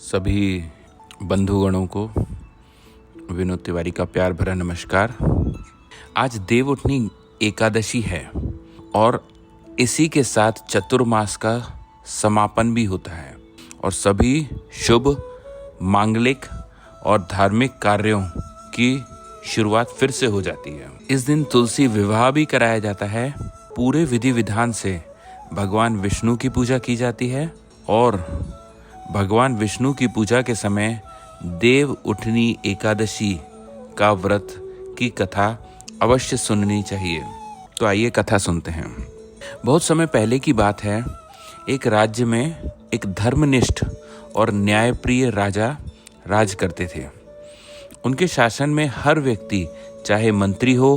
सभी बंधुगणों को विनोद तिवारी का प्यार भरा नमस्कार। आज देवउठनी एकादशी है और इसी के साथ चतुर्मास का समापन भी होता है और सभी शुभ मांगलिक और धार्मिक कार्यों की शुरुआत फिर से हो जाती है। इस दिन तुलसी विवाह भी कराया जाता है। पूरे विधि विधान से भगवान विष्णु की पूजा की जाती है और भगवान विष्णु की पूजा के समय देवउठनी एकादशी का व्रत की कथा अवश्य सुननी चाहिए। तो आइए कथा सुनते हैं। बहुत समय पहले की बात है। एक राज्य में एक धर्मनिष्ठ और न्यायप्रिय राजा राज करते थे। उनके शासन में हर व्यक्ति, चाहे मंत्री हो,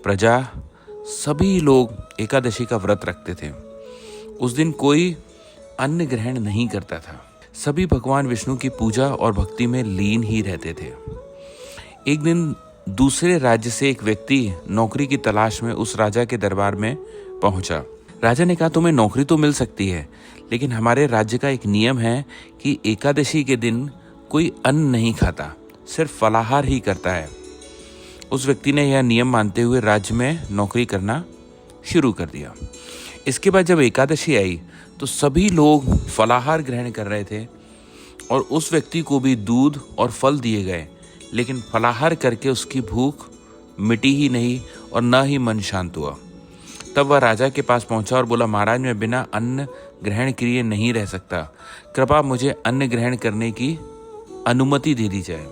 प्रजा, सभी लोग एकादशी का व्रत रखते थे। उस दिन कोई अन्न ग्रहण नहीं करता था। सभी भगवान विष्णु की पूजा और भक्ति में लीन ही रहते थे। एक दिन दूसरे राज्य से एक व्यक्ति नौकरी की तलाश में उस राजा के दरबार में पहुंचा। राजा ने कहा, तुम्हें नौकरी तो मिल सकती है, लेकिन हमारे राज्य का एक नियम है कि एकादशी के दिन कोई अन्न नहीं खाता, सिर्फ फलाहार ही करता है। उस व्यक्ति ने यह नियम मानते हुए राज्य में नौकरी करना शुरू कर दिया। इसके बाद जब एकादशी आई तो सभी लोग फलाहार ग्रहण कर रहे थे और उस व्यक्ति को भी दूध और फल दिए गए, लेकिन फलाहार करके उसकी भूख मिटी ही नहीं और न ही मन शांत हुआ। तब वह राजा के पास पहुंचा और बोला, महाराज, मैं बिना अन्न ग्रहण किए नहीं रह सकता। कृपया मुझे अन्न ग्रहण करने की अनुमति दे दी जाए।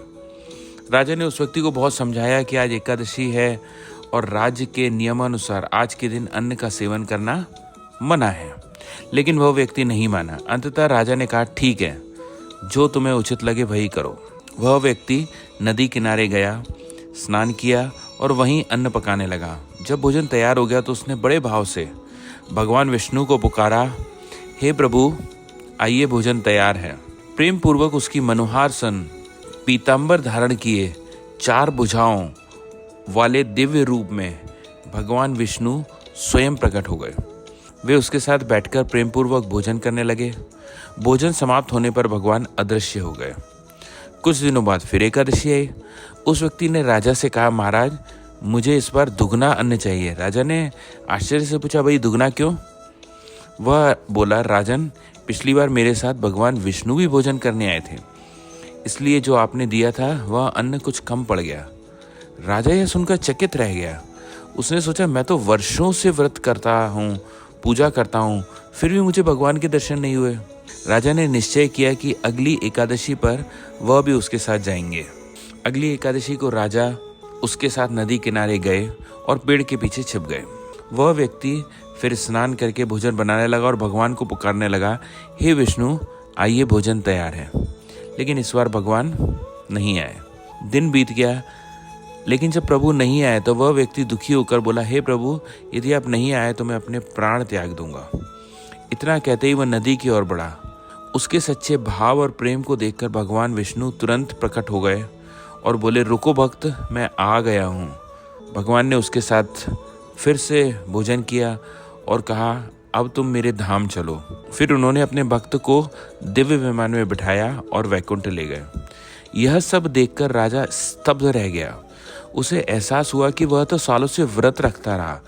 राजा ने उस व्यक्ति को बहुत समझाया कि आज एकादशी है और राज्य के नियमानुसार आज के दिन अन्न का सेवन करना मना है, लेकिन वह व्यक्ति नहीं माना। अंततः राजा ने कहा, ठीक है, जो तुम्हें उचित लगे वही करो। वह व्यक्ति नदी किनारे गया, स्नान किया और वहीं अन्न पकाने लगा। जब भोजन तैयार हो गया तो उसने बड़े भाव से भगवान विष्णु को पुकारा, हे प्रभु, आइए, भोजन तैयार है। प्रेम पूर्वक उसकी मनोहार सन पीतांबर धारण किए 4 भुजाओं वाले दिव्य रूप में भगवान विष्णु स्वयं प्रकट हो गए। वे उसके साथ बैठकर प्रेम पूर्वक भोजन करने लगे। भोजन समाप्त होने पर भगवान अदृश्य हो गए। कुछ दिनों बाद फिर एकादशी आई। उस व्यक्ति ने राजा से कहा, महाराज, मुझे इस बार दुगना अन्न चाहिए। राजा ने आश्चर्य से पूछा, भाई दुगना क्यों? वह बोला, राजन, पिछली बार मेरे साथ भगवान विष्णु भी भोजन करने आए थे, इसलिए जो आपने दिया था वह अन्न कुछ कम पड़ गया। राजा यह सुनकर चकित रह गया। उसने सोचा, मैं तो वर्षों से व्रत करता हूँ, पूजा करता हूँ, फिर भी मुझे भगवान के दर्शन नहीं हुए। राजा ने निश्चय किया कि अगली एकादशी पर वह भी उसके साथ जाएंगे। अगली एकादशी को राजा उसके साथ नदी किनारे गए और पेड़ के पीछे छिप गए। वह व्यक्ति फिर स्नान करके भोजन बनाने लगा और भगवान को पुकारने लगा, हे विष्णु, आइए, भोजन तैयार है। लेकिन इस बार भगवान नहीं आए। दिन बीत गया, लेकिन जब प्रभु नहीं आए तो वह व्यक्ति दुखी होकर बोला, हे प्रभु, यदि आप नहीं आए तो मैं अपने प्राण त्याग दूंगा। इतना कहते ही वह नदी की ओर बढ़ा। उसके सच्चे भाव और प्रेम को देखकर भगवान विष्णु तुरंत प्रकट हो गए और बोले, रुको भक्त, मैं आ गया हूँ। भगवान ने उसके साथ फिर से भोजन किया और कहा, अब तुम मेरे धाम चलो। फिर उन्होंने अपने भक्त को दिव्य विमान में बिठाया और वैकुंठ ले गए। यह सब देखकर राजा स्तब्ध रह गया। उसे एहसास हुआ कि वह तो सालों से व्रत रखता रहा,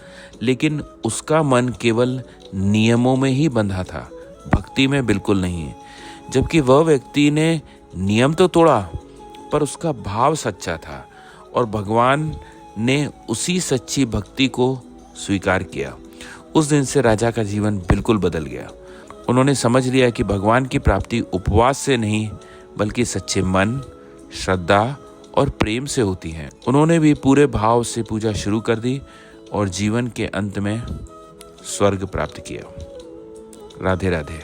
लेकिन उसका मन केवल नियमों में ही बंधा था, भक्ति में बिल्कुल नहीं। जबकि वह व्यक्ति ने नियम तो तोड़ा, पर उसका भाव सच्चा था और भगवान ने उसी सच्ची भक्ति को स्वीकार किया। उस दिन से राजा का जीवन बिल्कुल बदल गया। उन्होंने समझ लिया कि भगवान की प्राप्ति उपवास से नहीं, बल्कि सच्चे मन, श्रद्धा और प्रेम से होती है। उन्होंने भी पूरे भाव से पूजा शुरू कर दी और जीवन के अंत में स्वर्ग प्राप्त किया। राधे राधे।